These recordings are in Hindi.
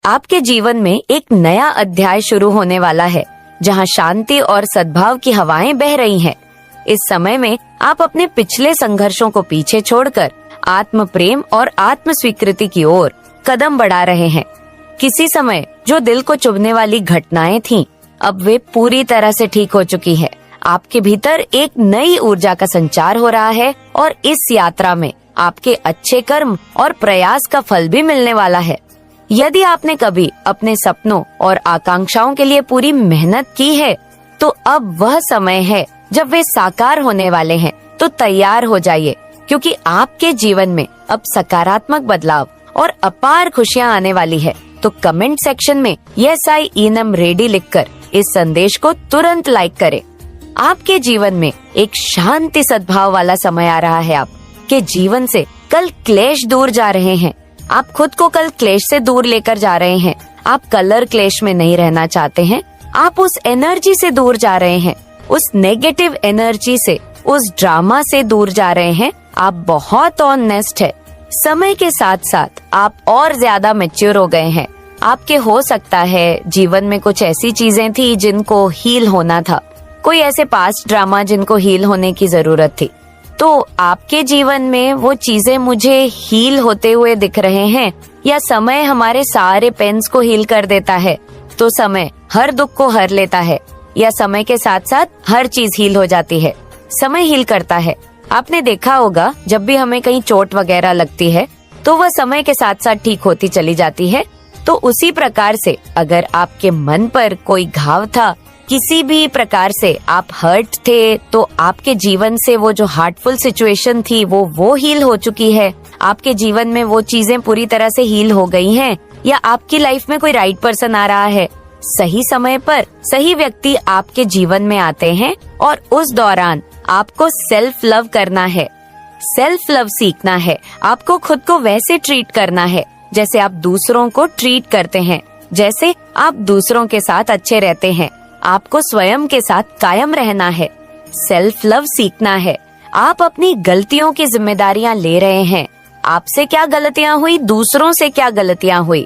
आपके जीवन में एक नया अध्याय शुरू होने वाला है, जहां शांति और सद्भाव की हवाएं बह रही हैं। इस समय में आप अपने पिछले संघर्षों को पीछे छोड़कर आत्म प्रेम और आत्म स्वीकृति की ओर कदम बढ़ा रहे हैं। किसी समय जो दिल को चुभने वाली घटनाएं थीं, अब वे पूरी तरह से ठीक हो चुकी है। आपके भीतर एक नई ऊर्जा का संचार हो रहा है और इस यात्रा में आपके अच्छे कर्म और प्रयास का फल भी मिलने वाला है। यदि आपने कभी अपने सपनों और आकांक्षाओं के लिए पूरी मेहनत की है, तो अब वह समय है जब वे साकार होने वाले हैं। तो तैयार हो जाइए, क्योंकि आपके जीवन में अब सकारात्मक बदलाव और अपार खुशियां आने वाली है। तो कमेंट सेक्शन में यस आई एम रेडी लिखकर इस संदेश को तुरंत लाइक करें। आपके जीवन में एक शांति सद्भाव वाला समय आ रहा है। आपके जीवन से कल क्लेश दूर जा रहे हैं। आप खुद को कल क्लेश से दूर लेकर जा रहे हैं। आप कलर क्लेश में नहीं रहना चाहते हैं। आप उस एनर्जी से दूर जा रहे हैं, उस नेगेटिव एनर्जी से, उस ड्रामा से दूर जा रहे हैं। आप बहुत ऑनेस्ट है। समय के साथ साथ आप और ज्यादा मैच्योर हो गए हैं। आपके हो सकता है जीवन में कुछ ऐसी चीजें थी जिनको हील होना था, कोई ऐसे पास्ट ड्रामा जिनको हील होने की जरूरत थी। तो आपके जीवन में वो चीजें मुझे हील होते हुए दिख रहे हैं, या समय हमारे सारे पेन्स को हील कर देता है, तो समय हर दुख को हर लेता है, या समय के साथ साथ हर चीज हील हो जाती है। समय हील करता है। आपने देखा होगा जब भी हमें कहीं चोट वगैरह लगती है तो वह समय के साथ साथ ठीक होती चली जाती है। तो उसी प्रकार से अगर आपके मन पर कोई घाव था, किसी भी प्रकार से आप हर्ट थे, तो आपके जीवन से वो जो हार्टफुल सिचुएशन थी वो हील हो चुकी है। आपके जीवन में वो चीजें पूरी तरह से हील हो गई हैं, या आपकी लाइफ में कोई राइट पर्सन आ रहा है। सही समय पर सही व्यक्ति आपके जीवन में आते हैं और उस दौरान आपको सेल्फ लव करना है, सेल्फ लव सीखना है। आपको खुद को वैसे ट्रीट करना है जैसे आप दूसरों को ट्रीट करते हैं, जैसे आप दूसरों के साथ अच्छे रहते हैं। आपको स्वयं के साथ कायम रहना है, सेल्फ लव सीखना है। आप अपनी गलतियों की जिम्मेदारियां ले रहे हैं। आपसे क्या गलतियां हुई, दूसरों से क्या गलतियां हुई,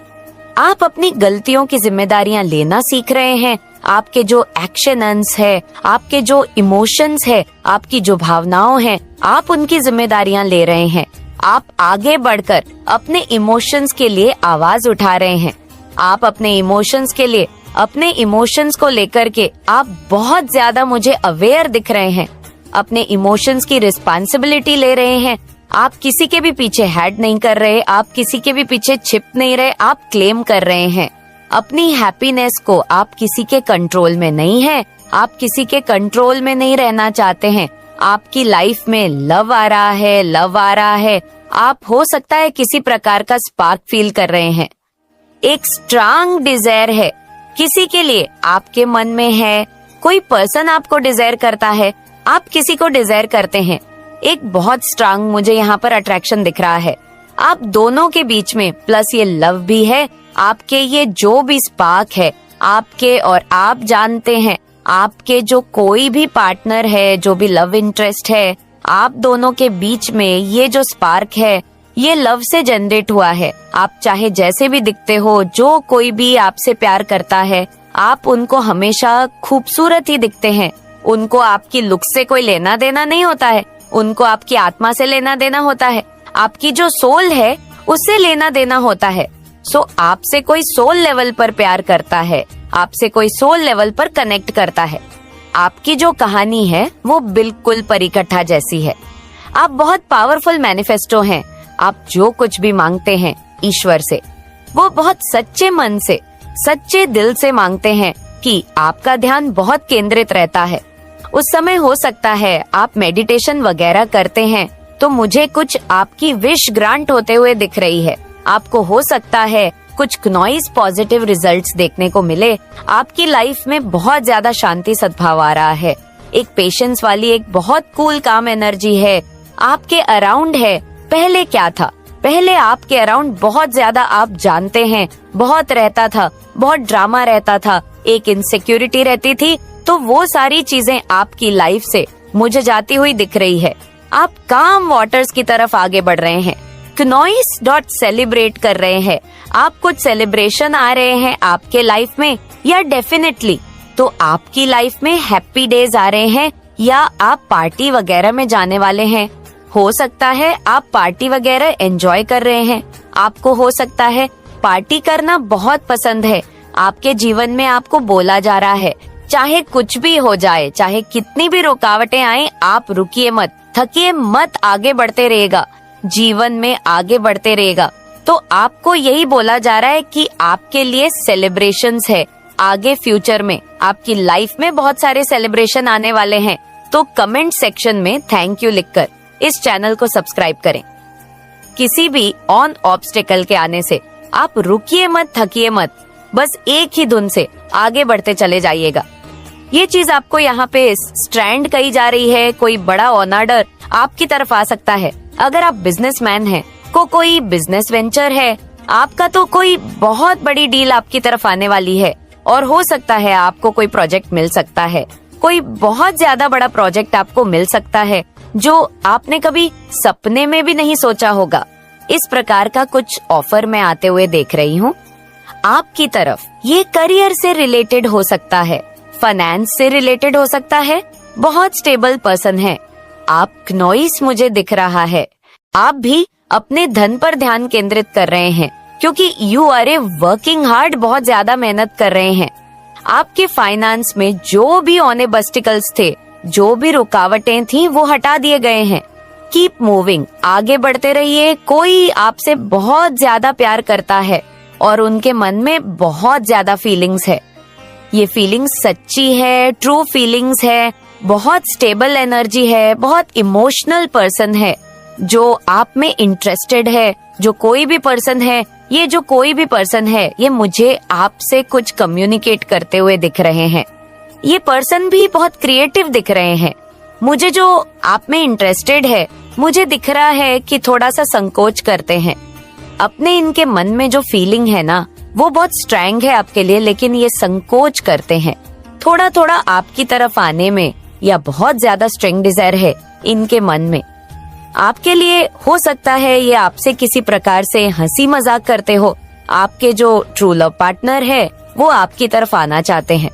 आप अपनी गलतियों की जिम्मेदारियां लेना सीख रहे हैं। आपके जो एक्शंस है, आपके जो इमोशंस है, आपकी जो भावनाओं हैं, आप उनकी जिम्मेदारियां ले रहे हैं। आप आगे बढ़कर अपने इमोशंस के लिए आवाज उठा रहे हैं। आप अपने इमोशंस के लिए, अपने इमोशंस को लेकर के आप बहुत ज्यादा मुझे अवेयर दिख रहे हैं। अपने इमोशंस की रिस्पांसिबिलिटी ले रहे हैं। आप किसी के भी पीछे हेड नहीं कर रहे, आप किसी के भी पीछे छिप नहीं रहे, आप क्लेम कर रहे हैं अपनी हैप्पीनेस को। आप किसी के कंट्रोल में नहीं है, आप किसी के कंट्रोल में नहीं रहना चाहते हैं। आपकी लाइफ में लव आ रहा है, लव आ रहा है। आप हो सकता है किसी प्रकार का स्पार्क फील कर रहे हैं। एक स्ट्रांग डिजायर है किसी के लिए आपके मन में है। कोई पर्सन आपको डिजायर करता है, आप किसी को डिजायर करते हैं। एक बहुत स्ट्रांग मुझे यहाँ पर अट्रैक्शन दिख रहा है आप दोनों के बीच में, प्लस ये लव भी है। आपके ये जो भी स्पार्क है आपके, और आप जानते हैं आपके जो कोई भी पार्टनर है, जो भी लव इंटरेस्ट है, आप दोनों के बीच में ये जो स्पार्क है ये लव से जनरेट हुआ है। आप चाहे जैसे भी दिखते हो, जो कोई भी आपसे प्यार करता है, आप उनको हमेशा खूबसूरत ही दिखते हैं। उनको आपकी लुक से कोई लेना देना नहीं होता है, उनको आपकी आत्मा से लेना देना होता है, आपकी जो सोल है उससे लेना देना होता है। सो आपसे कोई सोल लेवल पर प्यार करता है, आपसे कोई सोल लेवल पर कनेक्ट करता है। आपकी जो कहानी है वो बिल्कुल परिकथा जैसी है। आप बहुत पावरफुल मैनिफेस्टो हैं। आप जो कुछ भी मांगते हैं ईश्वर से, वो बहुत सच्चे मन से, सच्चे दिल से मांगते हैं कि आपका ध्यान बहुत केंद्रित रहता है। उस समय हो सकता है आप मेडिटेशन वगैरह करते हैं, तो मुझे कुछ आपकी विश ग्रांट होते हुए दिख रही है। आपको हो सकता है कुछ नॉइस पॉजिटिव रिजल्ट्स देखने को मिले। आपकी लाइफ में बहुत ज्यादा शांति सद्भाव आ रहा है। एक पेशेंस वाली, एक बहुत कूल काम एनर्जी है आपके अराउंड है। पहले क्या था, पहले आपके अराउंड बहुत ज्यादा, आप जानते हैं, बहुत रहता था, बहुत ड्रामा रहता था, एक इनसिक्योरिटी रहती थी। तो वो सारी चीजें आपकी लाइफ से मुझे जाती हुई दिख रही है। आप काम वाटर्स की तरफ आगे बढ़ रहे हैं। knowis.celebrate कर रहे हैं, आप कुछ सेलिब्रेशन आ रहे हैं आपके लाइफ में, या डेफिनेटली तो आपकी लाइफ में हैप्पी डेज आ रहे हैं, या आप पार्टी वगैरह में जाने वाले हैं। हो सकता है आप पार्टी वगैरह एंजॉय कर रहे हैं, आपको हो सकता है पार्टी करना बहुत पसंद है, आपके जीवन में आपको बोला जा रहा है चाहे कुछ भी हो जाए, चाहे कितनी भी रुकावटें आए, आप रुकिए मत, थकिए मत, आगे बढ़ते रहेगा, जीवन में आगे बढ़ते रहेगा। तो आपको यही बोला जा रहा है कि आपके लिए सेलिब्रेशंस है, आगे फ्यूचर में आपकी लाइफ में बहुत सारे सेलिब्रेशन आने वाले हैं। तो कमेंट सेक्शन में थैंक यू लिखकर इस चैनल को सब्सक्राइब करें। किसी भी ऑन ऑब्स्टिकल के आने से आप रुकिए मत, थकिए मत, बस एक ही धुन से आगे बढ़ते चले जाइएगा। ये चीज आपको यहाँ पे स्ट्रैंड कही जा रही है, कोई बड़ा ऑर्डर आपकी तरफ आ सकता है। अगर आप बिजनेसमैन हैं, कोई बिजनेस वेंचर है आपका, तो कोई बहुत बड़ी डील आपकी तरफ आने वाली है, और हो सकता है आपको कोई प्रोजेक्ट मिल सकता है, कोई बहुत ज्यादा बड़ा प्रोजेक्ट आपको मिल सकता है जो आपने कभी सपने में भी नहीं सोचा होगा। इस प्रकार का कुछ ऑफर मैं आते हुए देख रही हूँ आपकी तरफ। ये करियर से रिलेटेड हो सकता है, फाइनेंस से रिलेटेड हो सकता है, बहुत स्टेबल पर्सन है आप। knowis मुझे दिख रहा है आप भी अपने धन पर ध्यान केंद्रित कर रहे हैं, क्योंकि you are a working hard, बहुत ज्यादा मेहनत कर रहे हैं। आपके फाइनेंस में जो भी ऑब्स्टिकल्स थे, जो भी रुकावटें थी, वो हटा दिए गए हैं। कीप मूविंग, आगे बढ़ते रहिए। कोई आपसे बहुत ज्यादा प्यार करता है और उनके मन में बहुत ज्यादा फीलिंग्स है। ये फीलिंग्स सच्ची है, ट्रू फीलिंग्स है, बहुत स्टेबल एनर्जी है, बहुत इमोशनल पर्सन है जो आप में इंटरेस्टेड है। जो कोई भी पर्सन है, ये जो कोई भी पर्सन है, ये मुझे आपसे कुछ कम्युनिकेट करते हुए दिख रहे हैं। ये पर्सन भी बहुत क्रिएटिव दिख रहे हैं। मुझे जो आप में इंटरेस्टेड है, मुझे दिख रहा है कि थोड़ा सा संकोच करते हैं। अपने इनके मन में जो फीलिंग है ना, वो बहुत स्ट्रॉन्ग है आपके लिए, लेकिन ये संकोच करते हैं थोड़ा थोड़ा आपकी तरफ आने में, या बहुत ज्यादा स्ट्रॉन्ग डिजायर है इनके मन में आपके लिए। हो सकता है ये आपसे किसी प्रकार से हंसी मजाक करते हो। आपके जो ट्रू लव पार्टनर है वो आपकी तरफ आना चाहते हैं,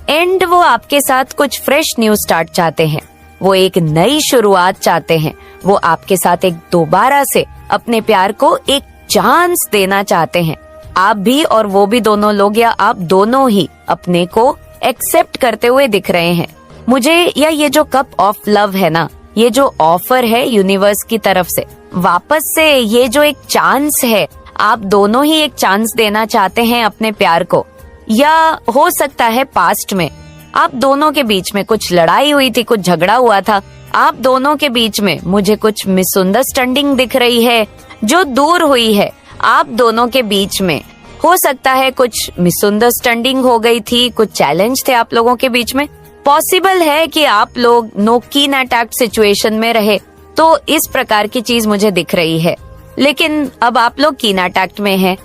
एंड वो आपके साथ कुछ फ्रेश न्यू स्टार्ट चाहते हैं, वो एक नई शुरुआत चाहते हैं। वो आपके साथ एक दोबारा से अपने प्यार को एक चांस देना चाहते हैं। आप भी और वो भी, दोनों लोग या आप दोनों ही अपने को एक्सेप्ट करते हुए दिख रहे हैं मुझे। या ये जो कप ऑफ लव है ना, ये जो ऑफर है यूनिवर्स की तरफ से, वापस से ये जो एक चांस है, आप दोनों ही एक चांस देना चाहते हैं अपने प्यार को। या हो सकता है पास्ट में आप दोनों के बीच में कुछ लड़ाई हुई थी, कुछ झगड़ा हुआ था, आप दोनों के बीच में मुझे कुछ मिसअंडरस्टैंडिंग दिख रही है जो दूर हुई है। आप दोनों के बीच में हो सकता है कुछ मिसअंडरस्टैंडिंग हो गई थी, कुछ चैलेंज थे आप लोगों के बीच में। पॉसिबल है कि आप लोग नो कीन अटैक सिचुएशन में रहे, तो इस प्रकार की चीज मुझे दिख रही है। लेकिन अब आप लोग कीन अटैक में हैं।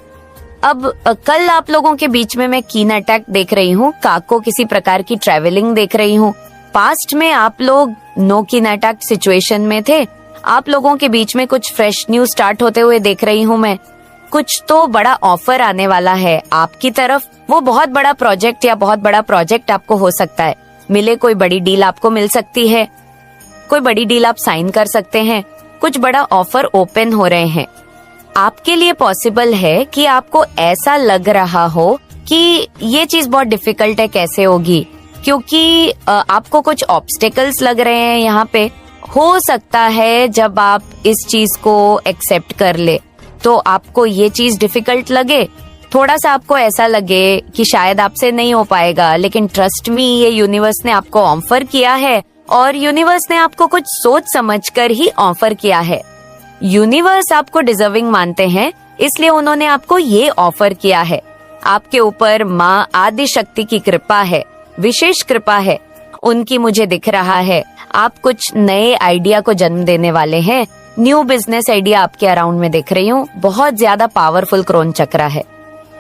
अब कल आप लोगों के बीच में मैं कीन अटैक देख रही हूँ, काको किसी प्रकार की ट्रेवलिंग देख रही हूँ। पास्ट में आप लोग नो कीन अटैक सिचुएशन में थे, आप लोगों के बीच में कुछ फ्रेश न्यू स्टार्ट होते हुए देख रही हूँ मैं। कुछ तो बड़ा ऑफर आने वाला है आपकी तरफ। वो बहुत बड़ा प्रोजेक्ट या बहुत बड़ा प्रोजेक्ट आपको हो सकता है मिले, कोई बड़ी डील आपको मिल सकती है, कोई बड़ी डील आप साइन कर सकते हैं, कुछ बड़ा ऑफर ओपन हो रहे हैं आपके लिए। पॉसिबल है कि आपको ऐसा लग रहा हो कि ये चीज बहुत डिफिकल्ट है, कैसे होगी, क्योंकि आपको कुछ ऑब्स्टेकल्स लग रहे हैं यहाँ पे। हो सकता है जब आप इस चीज को एक्सेप्ट कर ले तो आपको ये चीज डिफिकल्ट लगे, थोड़ा सा आपको ऐसा लगे कि शायद आपसे नहीं हो पाएगा। लेकिन ट्रस्ट मी, ये यूनिवर्स ने आपको ऑफर किया है, और यूनिवर्स ने आपको कुछ सोच समझकर ही ऑफर किया है। यूनिवर्स आपको डिजर्विंग मानते हैं, इसलिए उन्होंने आपको ये ऑफर किया है। आपके ऊपर माँ आदि शक्ति की कृपा है, विशेष कृपा है उनकी, मुझे दिख रहा है। आप कुछ नए आइडिया को जन्म देने वाले हैं। न्यू बिजनेस आइडिया आपके अराउंड में देख रही हूँ। बहुत ज्यादा पावरफुल क्रोन चक्रा है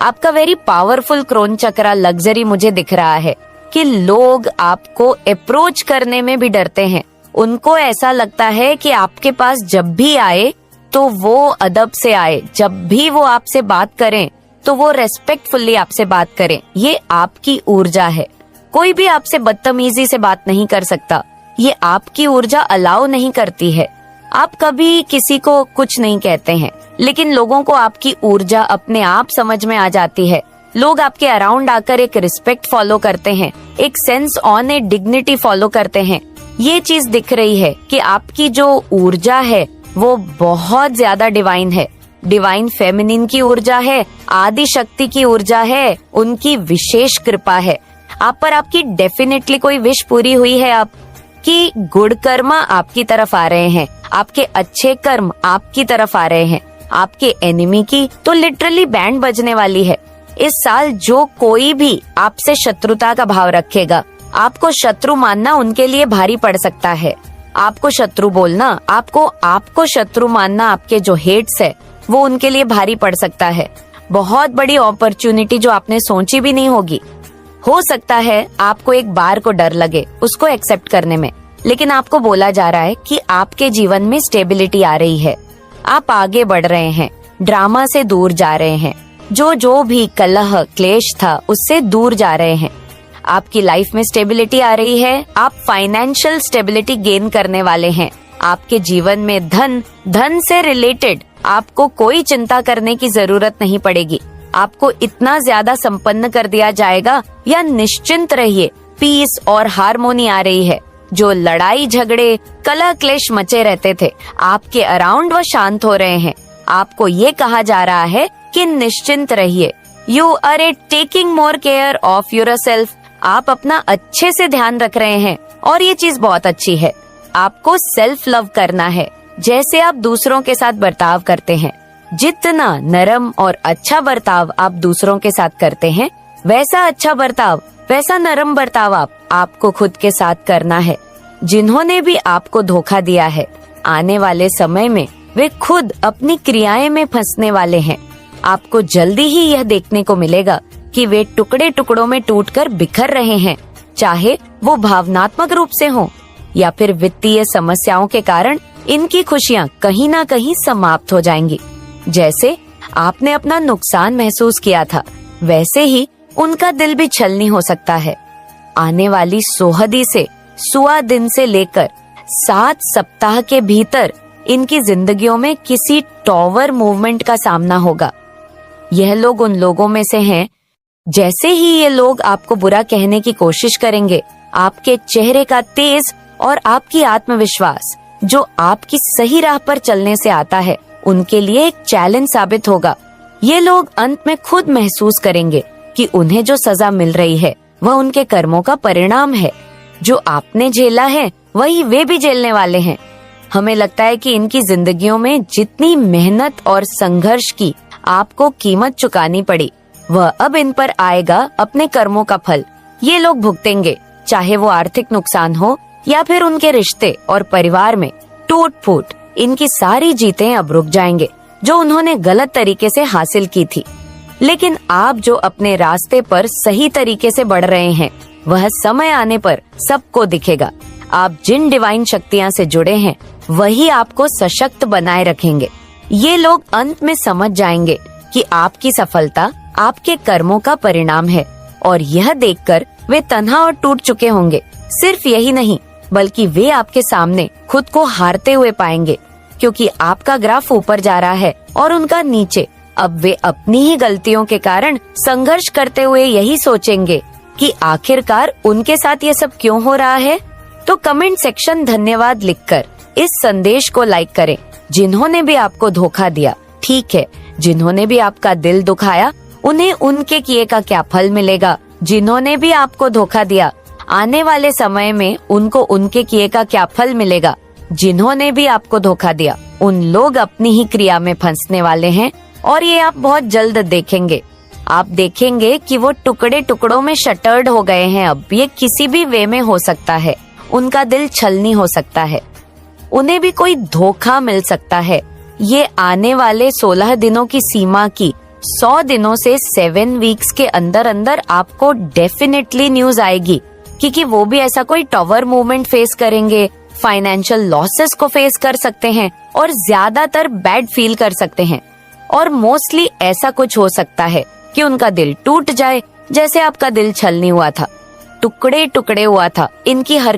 आपका, वेरी पावरफुल क्रोन चक्रा लग्जरी मुझे दिख रहा है कि लोग आपको अप्रोच करने में भी डरते हैं। उनको ऐसा लगता है कि आपके पास जब भी आए तो वो अदब से आए, जब भी वो आपसे बात करें तो वो रेस्पेक्टफुली आपसे बात करें। ये आपकी ऊर्जा है। कोई भी आपसे बदतमीजी से बात नहीं कर सकता। ये आपकी ऊर्जा अलाउ नहीं करती है। आप कभी किसी को कुछ नहीं कहते हैं, लेकिन लोगों को आपकी ऊर्जा अपने आप समझ में आ जाती है। लोग आपके अराउंड आकर एक रिस्पेक्ट फॉलो करते हैं, एक sense on A dignity follow करते हैं। ये चीज दिख रही है कि आपकी जो ऊर्जा है वो बहुत ज्यादा डिवाइन है। डिवाइन फेमिनिन की ऊर्जा है, आदि शक्ति की ऊर्जा है, उनकी विशेष कृपा है आप पर। आपकी डेफिनेटली कोई विश पूरी हुई है। आपकी गुड कर्म आपकी तरफ आ रहे हैं, आपके अच्छे कर्म आपकी तरफ आ रहे हैं। आपके एनिमी की तो लिटरली बैंड बजने वाली है। इस साल जो कोई भी आपसे शत्रुता का भाव रखेगा, आपको शत्रु मानना उनके लिए भारी पड़ सकता है। आपको शत्रु बोलना, आपको शत्रु मानना, आपके जो हेट्स है वो उनके लिए भारी पड़ सकता है। बहुत बड़ी अपॉर्चुनिटी जो आपने सोची भी नहीं होगी। हो सकता है आपको एक बार को डर लगे उसको एक्सेप्ट करने में, लेकिन आपको बोला जा रहा है कि आपके जीवन में स्टेबिलिटी आ रही है। आप आगे बढ़ रहे हैं, ड्रामा से दूर जा रहे हैं। जो भी कलह क्लेश था उससे दूर जा रहे हैं। आपकी लाइफ में स्टेबिलिटी आ रही है। आप फाइनेंशियल स्टेबिलिटी गेन करने वाले हैं। आपके जीवन में धन से रिलेटेड आपको कोई चिंता करने की जरूरत नहीं पड़ेगी। आपको इतना ज्यादा संपन्न कर दिया जाएगा, या निश्चिंत रहिए, पीस और हार्मोनी आ रही है। जो लड़ाई झगड़े कलह क्लेश मचे रहते थे आपके अराउंड वो शांत हो रहे हैं। आपको ये कहा जा रहा है कि निश्चिंत रहिए। You are taking more care of yourself. आप अपना अच्छे से ध्यान रख रहे हैं और ये चीज बहुत अच्छी है। आपको सेल्फ लव करना है, जैसे आप दूसरों के साथ बर्ताव करते हैं। जितना नरम और अच्छा बर्ताव आप दूसरों के साथ करते हैं, वैसा अच्छा बर्ताव, वैसा नरम बर्ताव आपको खुद के साथ करना है। जिन्होंने भी आपको धोखा दिया है, आने वाले समय में वे खुद अपनी क्रियाएं में फंसने वाले हैं। आपको जल्दी ही यह देखने को मिलेगा कि वे टुकड़े टुकड़ों में टूटकर बिखर रहे हैं, चाहे वो भावनात्मक रूप से हो या फिर वित्तीय समस्याओं के कारण इनकी खुशियां कहीं ना कहीं समाप्त हो जाएंगी। जैसे आपने अपना नुकसान महसूस किया था, वैसे ही उनका दिल भी छलनी हो सकता है। आने वाली सोहदी से सुआ दिन से लेकर 7 सप्ताह के भीतर इनकी जिंदगियों में किसी टॉवर मूवमेंट का सामना होगा। यह लोग उन लोगों में से हैं, जैसे ही ये लोग आपको बुरा कहने की कोशिश करेंगे, आपके चेहरे का तेज और आपकी आत्मविश्वास जो आपकी सही राह पर चलने से आता है, उनके लिए एक चैलेंज साबित होगा। ये लोग अंत में खुद महसूस करेंगे कि उन्हें जो सजा मिल रही है वह उनके कर्मों का परिणाम है। जो आपने झेला है वही वे भी झेलने वाले हैं। हमें लगता है कि इनकी जिंदगियों में जितनी मेहनत और संघर्ष की आपको कीमत चुकानी पड़ी, वह अब इन पर आएगा अपने कर्मों का फल। ये लोग भुगतेंगे, चाहे वो आर्थिक नुकसान हो या फिर उनके रिश्ते और परिवार में टूट फूट। इनकी सारी जीतें अब रुक जाएंगे जो उन्होंने गलत तरीके से हासिल की थी। लेकिन आप जो अपने रास्ते पर सही तरीके से बढ़ रहे हैं, वह समय आने पर सबको दिखेगा। आप जिन डिवाइन शक्तियां से जुड़े हैं वही आपको सशक्त बनाए रखेंगे। ये लोग अंत में समझ जाएंगे कि आपकी सफलता आपके कर्मों का परिणाम है, और यह देखकर वे तन्हा और टूट चुके होंगे। सिर्फ यही नहीं, बल्कि वे आपके सामने खुद को हारते हुए पाएंगे, क्योंकि आपका ग्राफ ऊपर जा रहा है और उनका नीचे। अब वे अपनी ही गलतियों के कारण संघर्ष करते हुए यही सोचेंगे कि आखिरकार उनके साथ ये सब क्यों हो रहा है। तो कमेंट सेक्शन धन्यवाद लिखकर इस संदेश को लाइक करें। जिन्होंने भी आपको धोखा दिया, ठीक है, जिन्होंने भी आपका दिल दुखाया, उन्हें उनके किए का क्या फल मिलेगा। जिन्होंने भी आपको धोखा दिया, आने वाले समय में उनको उनके किए का क्या फल मिलेगा। जिन्होंने भी आपको धोखा दिया, उन लोग अपनी ही क्रिया में फंसने वाले हैं, और ये आप बहुत जल्द देखेंगे। आप देखेंगे कि वो टुकड़े टुकड़ों में शटर्ड हो गए हैं। अब ये किसी भी वे में हो सकता है। उनका दिल छलनी हो सकता है, उन्हें भी कोई धोखा मिल सकता है। ये आने वाले 16 दिनों की सीमा की 100 दिनों से 7 वीक्स के अंदर अंदर आपको डेफिनेटली न्यूज आएगी, क्योंकि वो भी ऐसा कोई टॉवर मूवमेंट फेस करेंगे, फाइनेंशियल लॉसेस को फेस कर सकते हैं और ज्यादातर बैड फील कर सकते हैं। और मोस्टली ऐसा कुछ हो सकता है कि उनका दिल टूट जाए, जैसे आपका दिल छलनी हुआ था, टुकड़े टुकड़े हुआ था। इनकी हर